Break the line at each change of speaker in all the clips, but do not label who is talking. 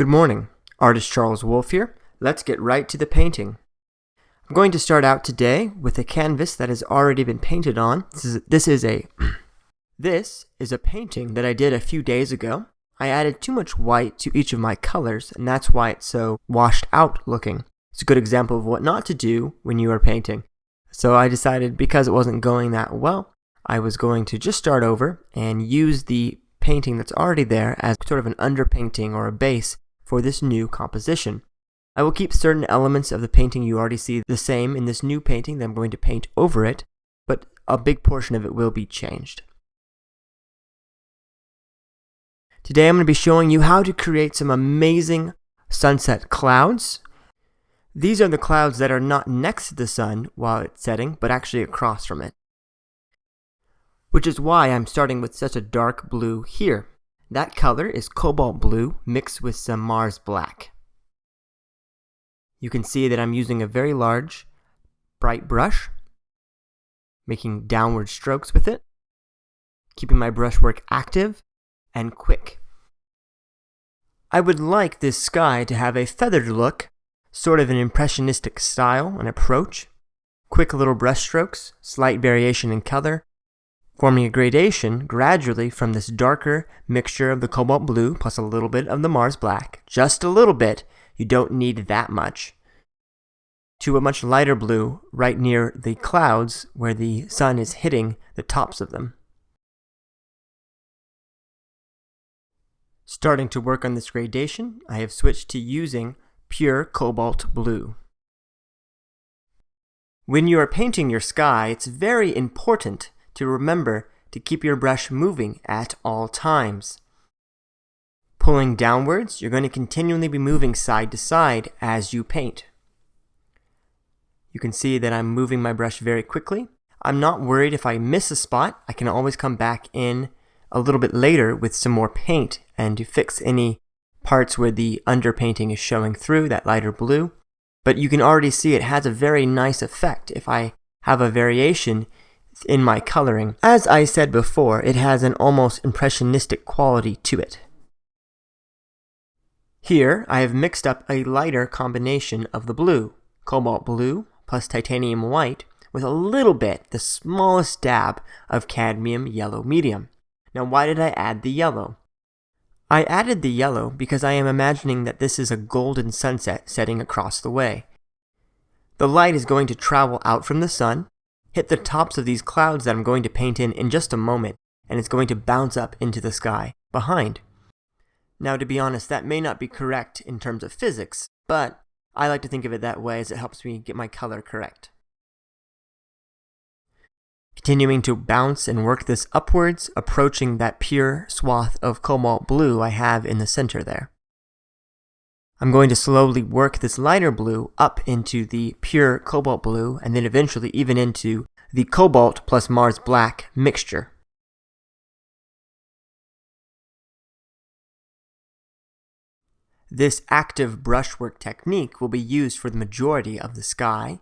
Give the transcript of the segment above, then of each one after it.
Good morning, artist Charles Wolfe here. Let's get right to the painting. I'm going to start out today with a canvas that has already been painted on. This is a painting that I did a few days ago. I added too much white to each of my colors, and that's why it's so washed out looking. It's a good example of what not to do when you are painting. So I decided, because it wasn't going that well, I was going to just start over and use the painting that's already there as sort of an underpainting or a base for this new composition. I will keep certain elements of the painting you already see the same in this new painting that I'm going to paint over it, but a big portion of it will be changed. Today I'm going to be showing you how to create some amazing sunset clouds. These are the clouds that are not next to the sun while it's setting, but actually across from it. Which is why I'm starting with such a dark blue here. That color is cobalt blue mixed with some Mars black. You can see that I'm using a very large, bright brush, making downward strokes with it, keeping my brushwork active and quick. I would like this sky to have a feathered look, sort of an impressionistic style and approach, quick little brush strokes, slight variation in color, forming a gradation gradually from this darker mixture of the cobalt blue plus a little bit of the Mars black, just a little bit, you don't need that much, to a much lighter blue right near the clouds where the sun is hitting the tops of them. Starting to work on this gradation, I have switched to using pure cobalt blue. When you are painting your sky, it's very important to remember to keep your brush moving at all times. Pulling downwards, you're going to continually be moving side to side as you paint. You can see that I'm moving my brush very quickly. I'm not worried if I miss a spot. I can always come back in a little bit later with some more paint and to fix any parts where the underpainting is showing through, that lighter blue. But you can already see it has a very nice effect if I have a variation in my coloring. As I said before, it has an almost impressionistic quality to it. Here, I have mixed up a lighter combination of the blue, cobalt blue plus titanium white, with a little bit, the smallest dab of cadmium yellow medium. Now, why did I add the yellow? I added the yellow because I am imagining that this is a golden sunset setting across the way. The light is going to travel out from the sun, hit the tops of these clouds that I'm going to paint in just a moment, and it's going to bounce up into the sky behind. Now, to be honest, that may not be correct in terms of physics, but I like to think of it that way as it helps me get my color correct. Continuing to bounce and work this upwards, approaching that pure swath of cobalt blue I have in the center there. I'm going to slowly work this lighter blue up into the pure cobalt blue and then eventually even into the cobalt plus Mars black mixture. This active brushwork technique will be used for the majority of the sky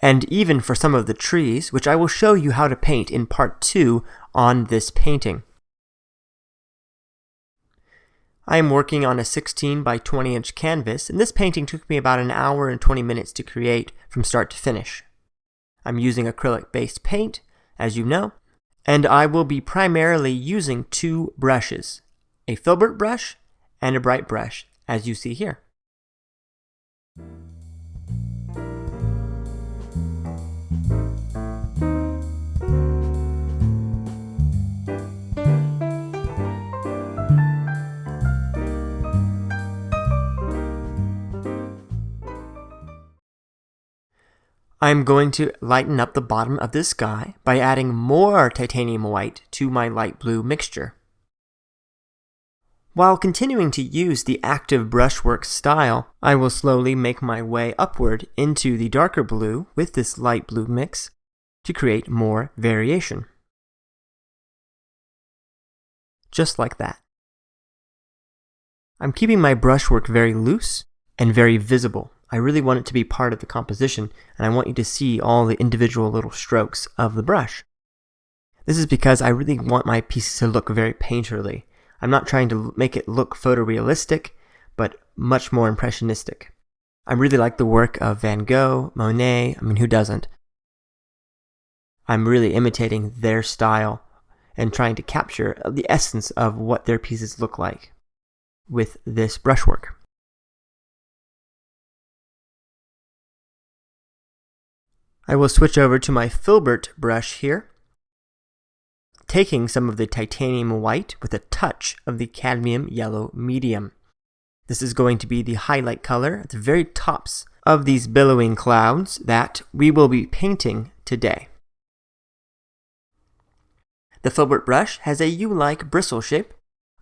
and even for some of the trees, which I will show you how to paint in part 2 on this painting. I am working on a 16 by 20 inch canvas, and this painting took me about an hour and 20 minutes to create from start to finish. I'm using acrylic based paint, as you know, and I will be primarily using two brushes, a Filbert brush and a bright brush, as you see here. I'm going to lighten up the bottom of this sky by adding more titanium white to my light blue mixture. While continuing to use the active brushwork style, I will slowly make my way upward into the darker blue with this light blue mix to create more variation. Just like that. I'm keeping my brushwork very loose and very visible. I really want it to be part of the composition, and I want you to see all the individual little strokes of the brush. This is because I really want my pieces to look very painterly. I'm not trying to make it look photorealistic, but much more impressionistic. I really like the work of Van Gogh, Monet, who doesn't? I'm really imitating their style and trying to capture the essence of what their pieces look like with this brushwork. I will switch over to my Filbert brush here, taking some of the titanium white with a touch of the cadmium yellow medium. This is going to be the highlight color at the very tops of these billowing clouds that we will be painting today. The Filbert brush has a U-like bristle shape,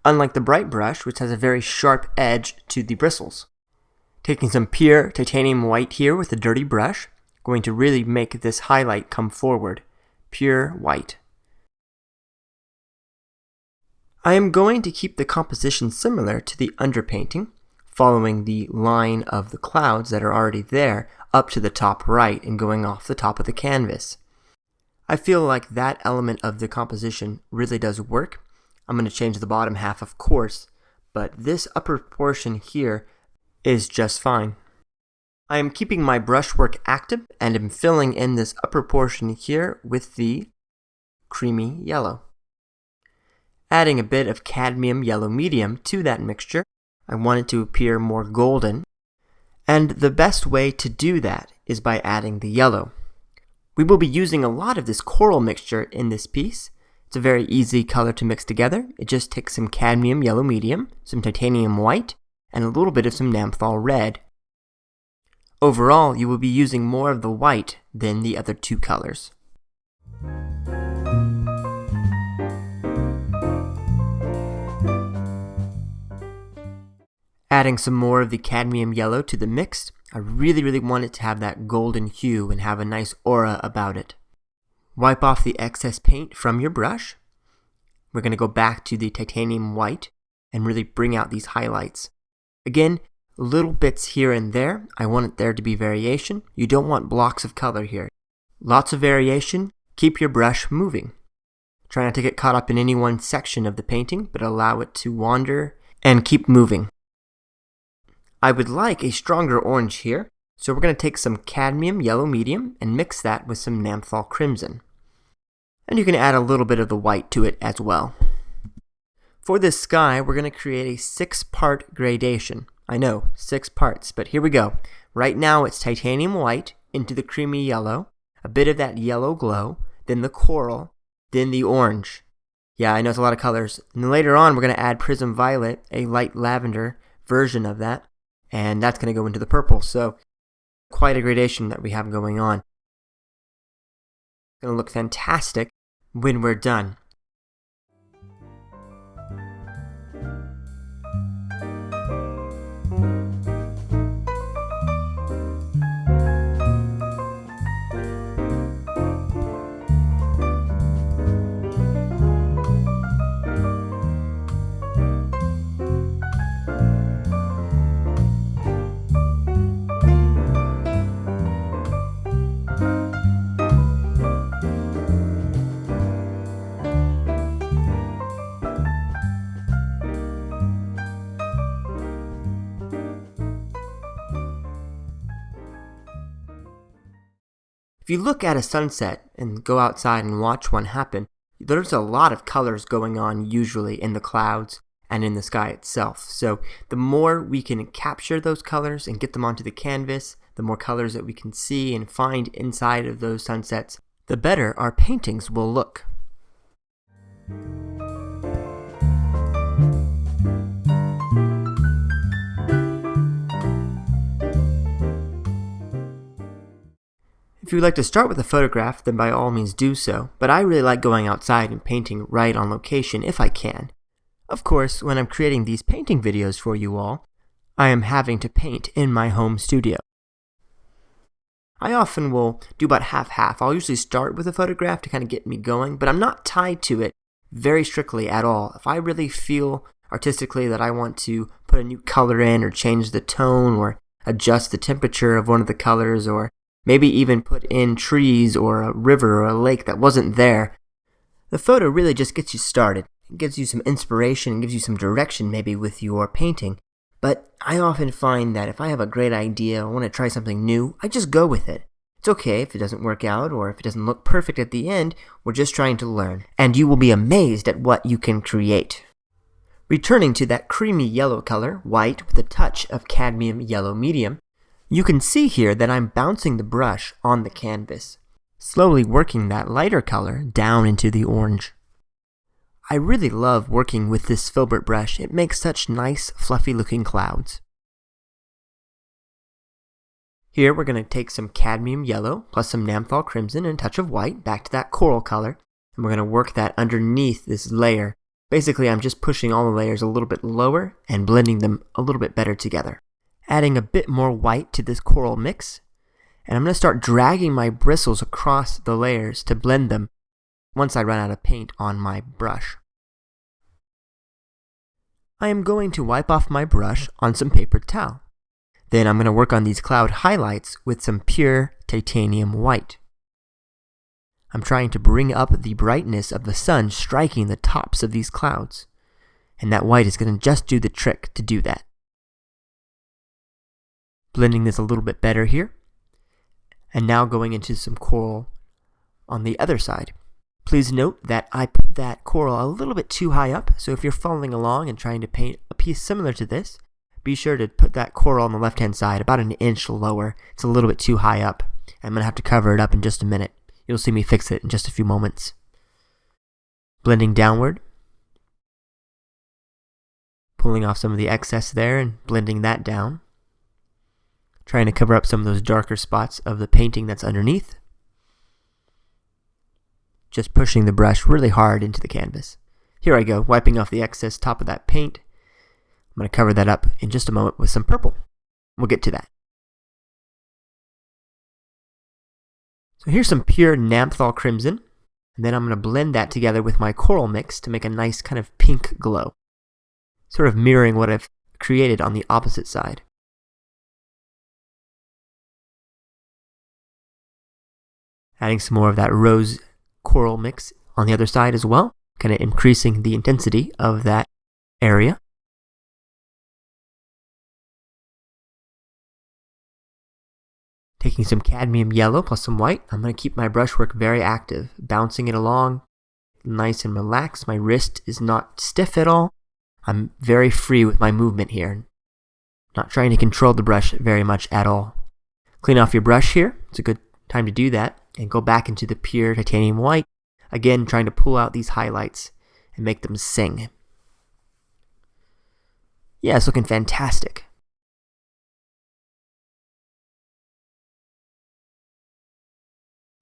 unlike the bright brush, which has a very sharp edge to the bristles. Taking some pure titanium white here with a dirty brush, going to really make this highlight come forward. Pure white. I am going to keep the composition similar to the underpainting, following the line of the clouds that are already there up to the top right and going off the top of the canvas. I feel like that element of the composition really does work. I'm going to change the bottom half, of course, but this upper portion here is just fine. I am keeping my brushwork active and am filling in this upper portion here with the creamy yellow. Adding a bit of cadmium yellow medium to that mixture, I want it to appear more golden, and the best way to do that is by adding the yellow. We will be using a lot of this coral mixture in this piece. It's a very easy color to mix together. It just takes some cadmium yellow medium, some titanium white, and a little bit of some Naphthol red. Overall, you will be using more of the white than the other two colors. Adding some more of the cadmium yellow to the mix, I really want it to have that golden hue and have a nice aura about it. Wipe off the excess paint from your brush. We're going to go back to the titanium white and really bring out these highlights. Again, little bits here and there. I want there to be variation. You don't want blocks of color here. Lots of variation. Keep your brush moving. Try not to get caught up in any one section of the painting, but allow it to wander and keep moving. I would like a stronger orange here, so we're going to take some cadmium yellow medium and mix that with some Naphthol crimson. And you can add a little bit of the white to it as well. For this sky, we're going to create a 6-part gradation. I know, 6 parts, but here we go. Right now it's titanium white into the creamy yellow, a bit of that yellow glow, then the coral, then the orange. Yeah, I know it's a lot of colors. And then later on we're going to add Prism violet, a light lavender version of that, and that's going to go into the purple. So quite a gradation that we have going on. It's going to look fantastic when we're done. If you look at a sunset and go outside and watch one happen, there's a lot of colors going on usually in the clouds and in the sky itself. So the more we can capture those colors and get them onto the canvas, the more colors that we can see and find inside of those sunsets, the better our paintings will look. If you'd like to start with a photograph, then by all means do so, but I really like going outside and painting right on location if I can. Of course, when I'm creating these painting videos for you all, I am having to paint in my home studio. I often will do about half-half. I'll usually start with a photograph to kind of get me going, but I'm not tied to it very strictly at all. If I really feel artistically that I want to put a new color in or change the tone or adjust the temperature of one of the colors or maybe even put in trees or a river or a lake that wasn't there, the photo really just gets you started. It gives you some inspiration and gives you some direction maybe with your painting, But I often find that if I have a great idea or want to try something new, I just go with it. It's okay if it doesn't work out or if it doesn't look perfect at the end. We're just trying to learn. And you will be amazed at what you can create. Returning to that creamy yellow color, white with a touch of cadmium yellow medium, you can see here that I'm bouncing the brush on the canvas, slowly working that lighter color down into the orange. I really love working with this Filbert brush. It makes such nice, fluffy looking clouds. Here we're going to take some cadmium yellow plus some Naphthol crimson and a touch of white back to that coral color, and we're going to work that underneath this layer. Basically, I'm just pushing all the layers a little bit lower and blending them a little bit better together. Adding a bit more white to this coral mix, and I'm going to start dragging my bristles across the layers to blend them once I run out of paint on my brush. I am going to wipe off my brush on some paper towel. Then I'm going to work on these cloud highlights with some pure titanium white. I'm trying to bring up the brightness of the sun striking the tops of these clouds, and that white is going to just do the trick to do that. Blending this a little bit better here, and now going into some coral on the other side. Please note that I put that coral a little bit too high up, so if you're following along and trying to paint a piece similar to this, be sure to put that coral on the left-hand side about an inch lower. It's a little bit too high up. I'm going to have to cover it up in just a minute. You'll see me fix it in just a few moments. Blending downward, pulling off some of the excess there and blending that down. Trying to cover up some of those darker spots of the painting that's underneath. Just pushing the brush really hard into the canvas. Here I go, wiping off the excess top of that paint. I'm going to cover that up in just a moment with some purple. We'll get to that. So here's some pure Naphthol crimson, and then I'm going to blend that together with my coral mix to make a nice kind of pink glow, sort of mirroring what I've created on the opposite side. Adding some more of that rose coral mix on the other side as well, kind of increasing the intensity of that area. Taking some cadmium yellow plus some white, I'm going to keep my brushwork very active, bouncing it along nice and relaxed. My wrist is not stiff at all. I'm very free with my movement here. Not trying to control the brush very much at all. Clean off your brush here. It's a good time to do that. And go back into the pure titanium white. Again, trying to pull out these highlights and make them sing. Yeah, it's looking fantastic.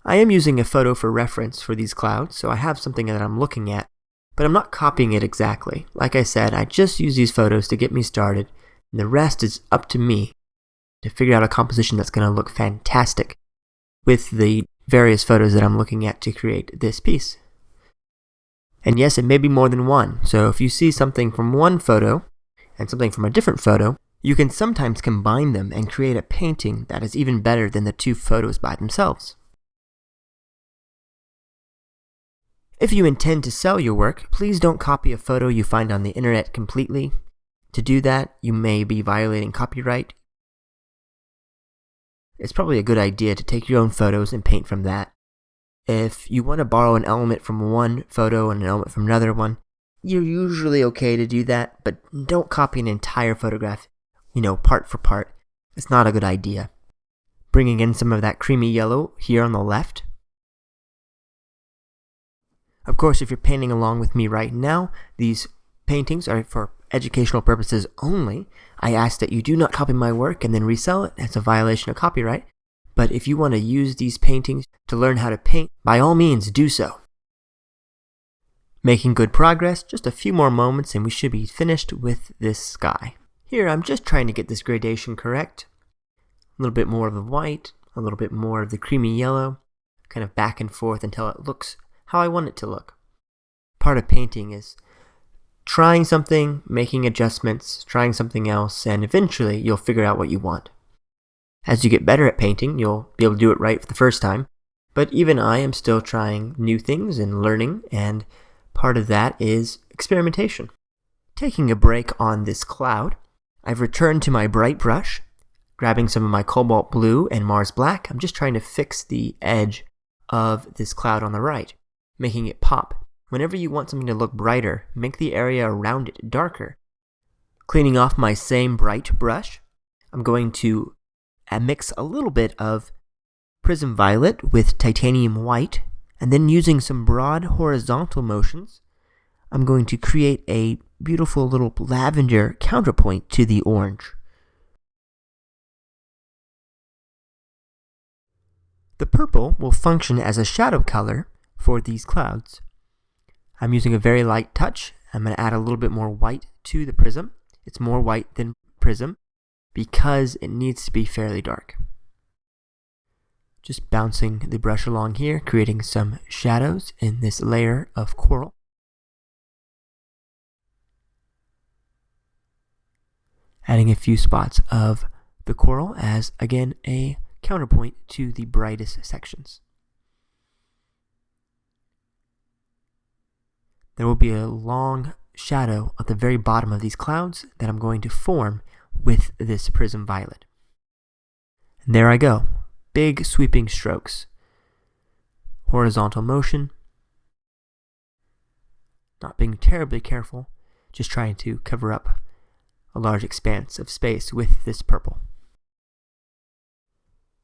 I am using a photo for reference for these clouds, so I have something that I'm looking at, but I'm not copying it exactly. Like I said, I just use these photos to get me started, and the rest is up to me to figure out a composition that's going to look fantastic with the various photos that I'm looking at to create this piece. And yes, it may be more than one, so if you see something from one photo and something from a different photo, you can sometimes combine them and create a painting that is even better than the two photos by themselves. If you intend to sell your work, please don't copy a photo you find on the internet completely. To do that, you may be violating copyright. It's probably a good idea to take your own photos and paint from that. If you want to borrow an element from one photo and an element from another one, you're usually okay to do that, but don't copy an entire photograph, part for part. It's not a good idea. Bringing in some of that creamy yellow here on the left. Of course, if you're painting along with me right now, these paintings are for educational purposes only. I ask that you do not copy my work and then resell it. That's a violation of copyright. But if you want to use these paintings to learn how to paint, by all means do so. Making good progress, just a few more moments and we should be finished with this sky. Here I'm just trying to get this gradation correct. A little bit more of the white, a little bit more of the creamy yellow, kind of back and forth until it looks how I want it to look. Part of painting is trying something, making adjustments, trying something else, and eventually you'll figure out what you want. As you get better at painting, you'll be able to do it right for the first time, but even I am still trying new things and learning, and part of that is experimentation. Taking a break on this cloud, I've returned to my bright brush, grabbing some of my Cobalt blue and Mars black. I'm just trying to fix the edge of this cloud on the right, making it pop. Whenever you want something to look brighter, make the area around it darker. Cleaning off my same bright brush, I'm going to mix a little bit of Prism Violet with Titanium White, and then using some broad horizontal motions, I'm going to create a beautiful little lavender counterpoint to the orange. The purple will function as a shadow color for these clouds. I'm using a very light touch. I'm going to add a little bit more white to the prism. It's more white than Prism because it needs to be fairly dark. Just bouncing the brush along here, creating some shadows in this layer of coral. Adding a few spots of the coral as, again, a counterpoint to the brightest sections. There will be a long shadow at the very bottom of these clouds that I'm going to form with this Prism Violet. And there I go. Big sweeping strokes. Horizontal motion. Not being terribly careful, just trying to cover up a large expanse of space with this purple.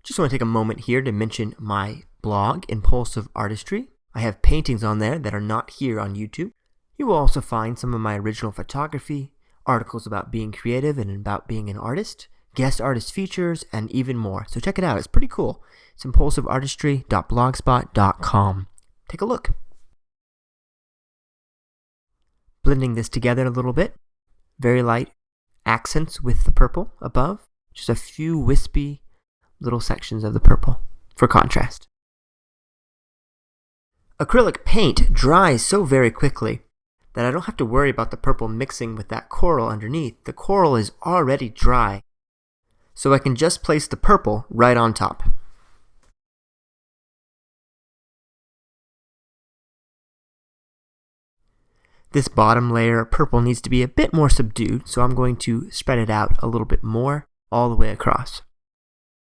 Just want to take a moment here to mention my blog, Impulsive Artistry. I have paintings on there that are not here on YouTube. You will also find some of my original photography, articles about being creative and about being an artist, guest artist features, and even more. So check it out. It's pretty cool. It's impulsiveartistry.blogspot.com. Take a look. Blending this together a little bit. Very light accents with the purple above. Just a few wispy little sections of the purple for contrast. Acrylic paint dries so very quickly that I don't have to worry about the purple mixing with that coral underneath. The coral is already dry, so I can just place the purple right on top. This bottom layer of purple needs to be a bit more subdued, so I'm going to spread it out a little bit more all the way across.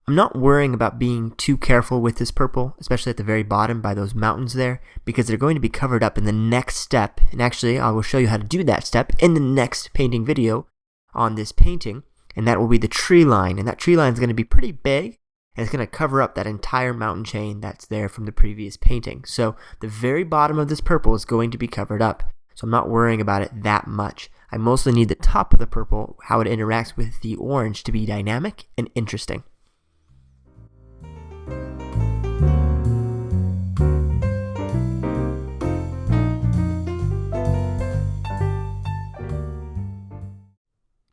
I'm not worrying about being too careful with this purple, especially at the very bottom by those mountains there, because they're going to be covered up in the next step. And actually, I will show you how to do that step in the next painting video on this painting, and that will be the tree line. And that tree line is going to be pretty big, and it's going to cover up that entire mountain chain that's there from the previous painting. So the very bottom of this purple is going to be covered up, so I'm not worrying about it that much. I mostly need the top of the purple, how it interacts with the orange, to be dynamic and interesting.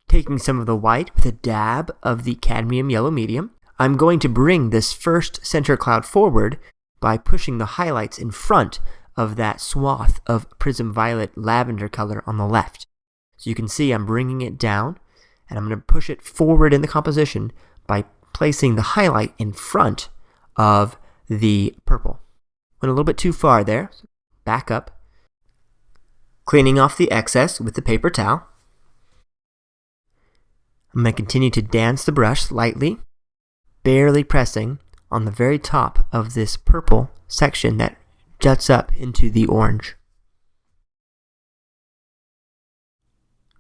Taking some of the white with a dab of the cadmium yellow medium, I'm going to bring this first center cloud forward by pushing the highlights in front of that swath of Prism Violet lavender color on the left. So you can see I'm bringing it down, and I'm going to push it forward in the composition by placing the highlight in front of the purple. Went a little bit too far there. So back up. Cleaning off the excess with the paper towel. I'm going to continue to dance the brush lightly, barely pressing on the very top of this purple section that juts up into the orange.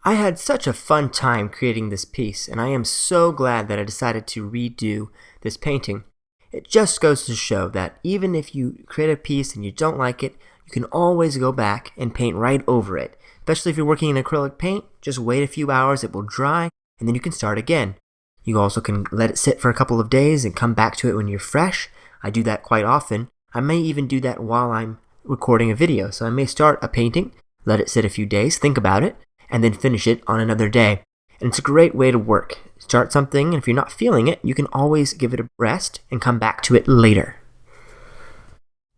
I had such a fun time creating this piece, and I am so glad that I decided to redo this painting. It just goes to show that even if you create a piece and you don't like it, you can always go back and paint right over it. Especially if you're working in acrylic paint, just wait a few hours, it will dry, and then you can start again. You also can let it sit for a couple of days and come back to it when you're fresh. I do that quite often. I may even do that while I'm recording a video. So I may start a painting, let it sit a few days, think about it, and then finish it on another day. And it's a great way to work. Start something, and if you're not feeling it, you can always give it a rest and come back to it later.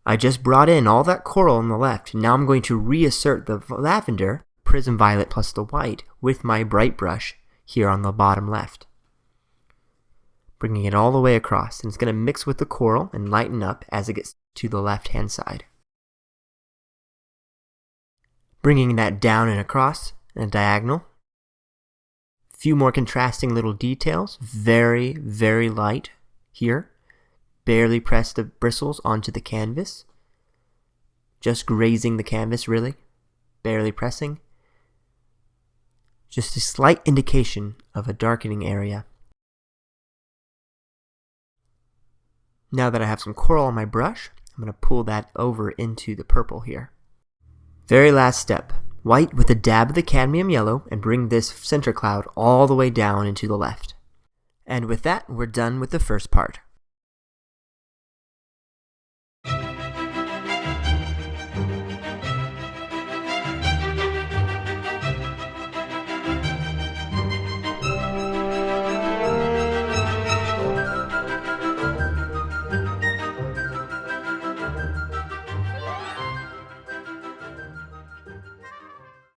I just brought in all that coral on the left. Now I'm going to reassert the lavender, Prism Violet plus the white, with my bright brush here on the bottom left. Bringing it all the way across, and it's going to mix with the coral and lighten up as it gets to the left-hand side. Bringing that down and across in a diagonal. few more contrasting little details. Very, very light here. Barely press the bristles onto the canvas. Just grazing the canvas, really. Barely pressing. Just a slight indication of a darkening area. Now that I have some coral on my brush, I'm going to pull that over into the purple here. Very last step. White with a dab of the cadmium yellow and bring this center cloud all the way down into the left. And with that, we're done with the first part.